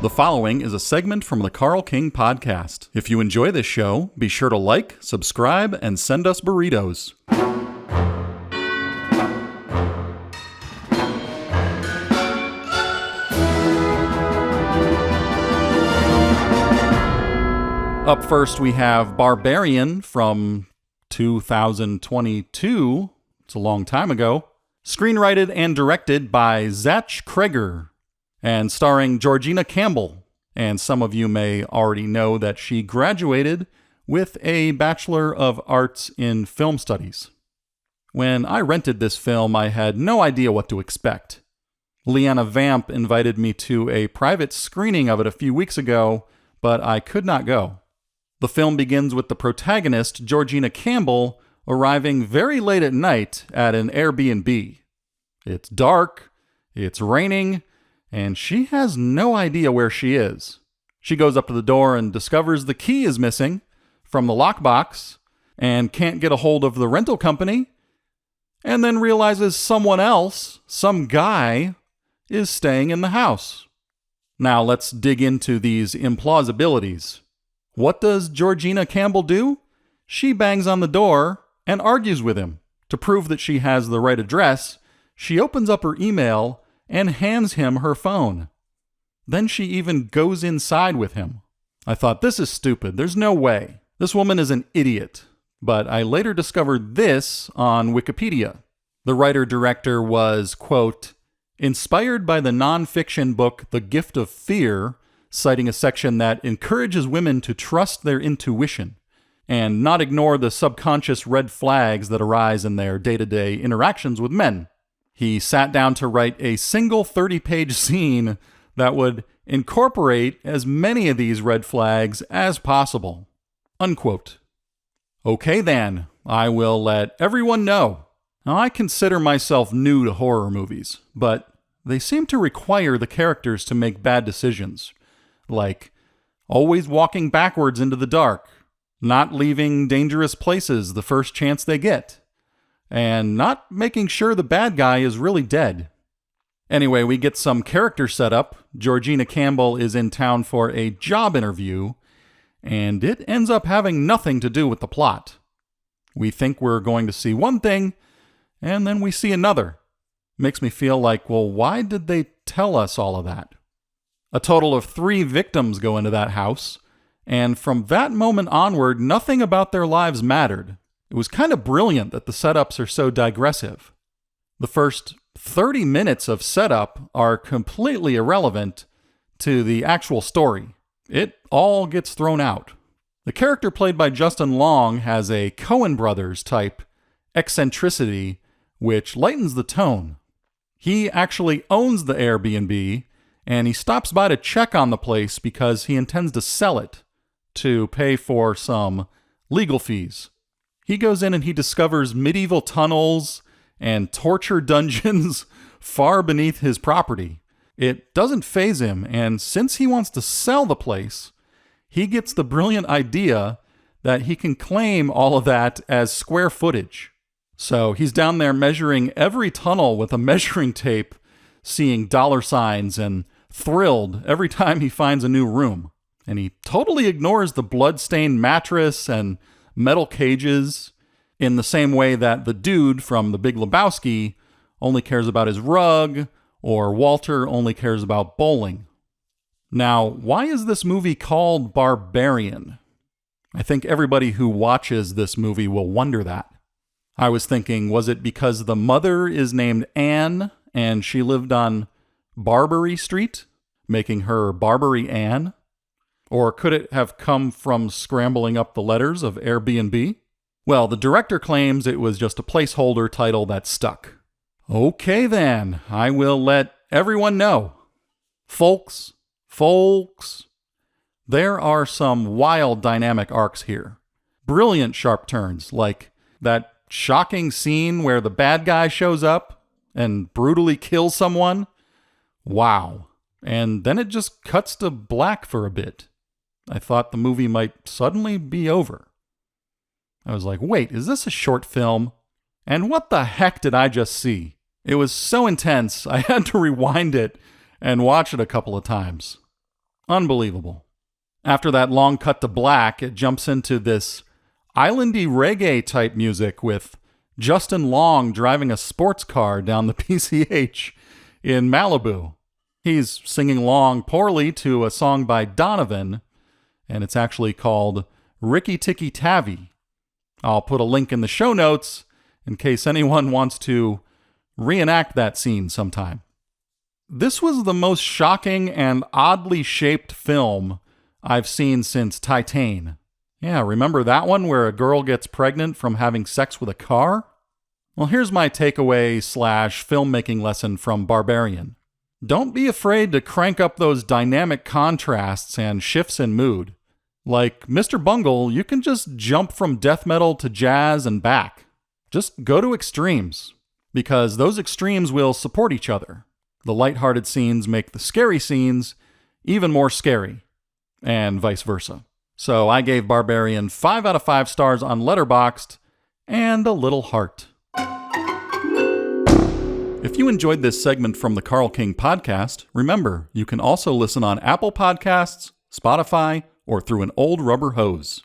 The following is a segment from the Carl King Podcast. If you enjoy this show, be sure to like, subscribe, and send us burritos. Up first, we have Barbarian from 2022. It's a long time ago. Screenwritten and directed by Zach Kreger, and starring Georgina Campbell. And some of you may already know that she graduated with a Bachelor of Arts in Film Studies. When I rented this film, I had no idea what to expect. Leanna Vamp invited me to a private screening of it a few weeks ago, but I could not go. The film begins with the protagonist, Georgina Campbell, arriving very late at night at an Airbnb. It's dark, it's raining, and she has no idea where she is. She goes up to the door and discovers the key is missing from the lockbox and can't get a hold of the rental company, and then realizes someone else, some guy, is staying in the house. Now let's dig into these implausibilities. What does Georgina Campbell do? She bangs on the door and argues with him. To prove that she has the right address, she opens up her email and hands him her phone. Then she even goes inside with him. I thought, this is stupid. There's no way. This woman is an idiot. But I later discovered this on Wikipedia. The writer-director was, quote, inspired by the nonfiction book The Gift of Fear, citing a section that encourages women to trust their intuition and not ignore the subconscious red flags that arise in their day-to-day interactions with men. He sat down to write a single 30-page scene that would incorporate as many of these red flags as possible. Unquote. Okay then, I will let everyone know. Now, I consider myself new to horror movies, but they seem to require the characters to make bad decisions, like always walking backwards into the dark, not leaving dangerous places the first chance they get, and not making sure the bad guy is really dead. Anyway, we get some character setup. Georgina Campbell is in town for a job interview, and it ends up having nothing to do with the plot. We think we're going to see one thing, and then we see another. Makes me feel like, well, why did they tell us all of that? A total of 3 victims go into that house, and from that moment onward, nothing about their lives mattered. It was kind of brilliant that the setups are so digressive. The first 30 minutes of setup are completely irrelevant to the actual story. It all gets thrown out. The character played by Justin Long has a Coen Brothers type eccentricity, which lightens the tone. He actually owns the Airbnb, and he stops by to check on the place because he intends to sell it to pay for some legal fees. He goes in and he discovers medieval tunnels and torture dungeons far beneath his property. It doesn't faze him, and since he wants to sell the place, he gets the brilliant idea that he can claim all of that as square footage. So he's down there measuring every tunnel with a measuring tape, seeing dollar signs, and thrilled every time he finds a new room. And he totally ignores the blood-stained mattress and metal cages in the same way that the dude from The Big Lebowski only cares about his rug, or Walter only cares about bowling. Now, why is this movie called Barbarian? I think everybody who watches this movie will wonder that. I was thinking, was it because the mother is named Anne and she lived on Barbary Street, making her Barbary Ann? Or could it have come from scrambling up the letters of Airbnb? Well, the director claims it was just a placeholder title that stuck. Okay then, I will let everyone know. Folks, there are some wild dynamic arcs here. Brilliant sharp turns, like that shocking scene where the bad guy shows up and brutally kills someone. Wow. And then it just cuts to black for a bit. I thought the movie might suddenly be over. I was like, wait, is this a short film? And what the heck did I just see? It was so intense, I had to rewind it and watch it a couple of times. Unbelievable. After that long cut to black, it jumps into this islandy reggae type music with Justin Long driving a sports car down the PCH in Malibu. He's singing along poorly to a song by Donovan, and it's actually called Ricky Tikki Tavi. I'll put a link in the show notes in case anyone wants to reenact that scene sometime. This was the most shocking and oddly shaped film I've seen since Titane. Yeah, remember that one where a girl gets pregnant from having sex with a car? Well, here's my takeaway / filmmaking lesson from Barbarian. Don't be afraid to crank up those dynamic contrasts and shifts in mood. Like Mr. Bungle, you can just jump from death metal to jazz and back. Just go to extremes, because those extremes will support each other. The lighthearted scenes make the scary scenes even more scary, and vice versa. So I gave Barbarian 5 out of 5 stars on Letterboxd and a little heart. If you enjoyed this segment from the Carl King podcast, remember, you can also listen on Apple Podcasts, Spotify, or through an old rubber hose.